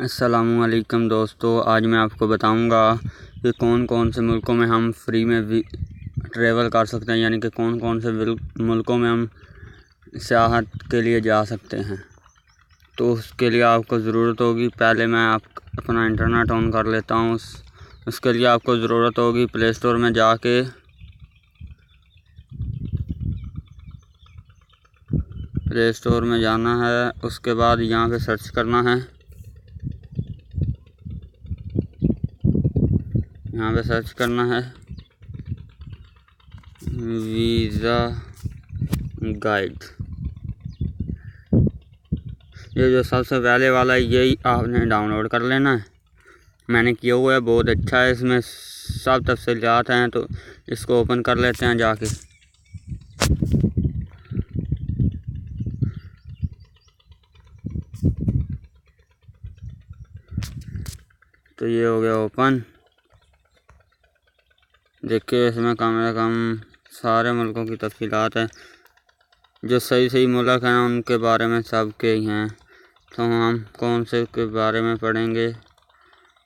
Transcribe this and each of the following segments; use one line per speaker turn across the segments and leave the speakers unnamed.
अस्सलामुअलैकुम दोस्तों, आज मैं आपको बताऊंगा कि कौन कौन से मुल्कों में हम फ्री में भी ट्रैवल कर सकते हैं, यानी कि कौन कौन से मुल्कों में हम सियाहत के लिए जा सकते हैं। तो उसके लिए आपको ज़रूरत होगी, पहले मैं अपना इंटरनेट ऑन कर लेता हूँ। उसके लिए आपको ज़रूरत होगी प्ले स्टोर में जाके प्ले स्टोर में जाना है। उसके बाद यहाँ पे सर्च करना है, यहाँ पे सर्च करना है वीज़ा गाइड। ये जो सबसे पहले वाला है यही आपने डाउनलोड कर लेना है। मैंने किया हुआ है, बहुत अच्छा है, इसमें सब तफसीलात हैं। तो इसको ओपन कर लेते हैं जाके। तो ये हो गया ओपन। देखिए इसमें कम से कम सारे मुल्कों की तफसीलात है, जो सही मुल्क हैं उनके बारे में सब के ही हैं। तो हम कौन से के बारे में पढ़ेंगे,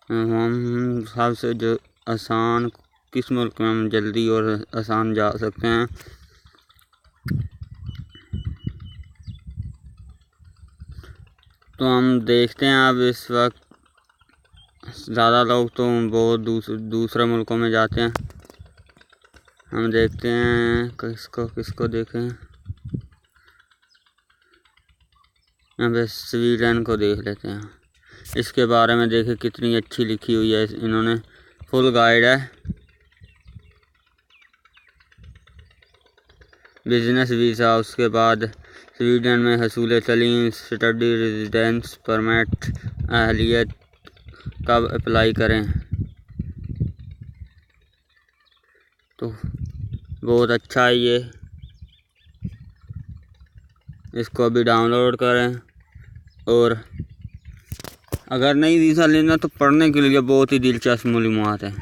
हम सबसे जो आसान किस मुल्क में हम जल्दी और आसान जा सकते हैं। तो हम देखते हैं, अब इस वक्त ज़्यादा लोग तो बहुत दूसरे मुल्कों में जाते हैं। हम देखते हैं किसको देखें। यहाँ पे स्वीडन को देख लेते हैं। इसके बारे में देखें कितनी अच्छी लिखी हुई है, इन्होंने फुल गाइड है। बिजनेस वीज़ा, उसके बाद स्वीडन में हसूल तलीम, स्टडी, रेजिडेंस परमिट, अहलियत कब अप्लाई करें। तो बहुत अच्छा है ये, इसको अभी डाउनलोड करें। और अगर नहीं वीज़ा लेना तो पढ़ने के लिए बहुत ही दिलचस्प मालूमात है।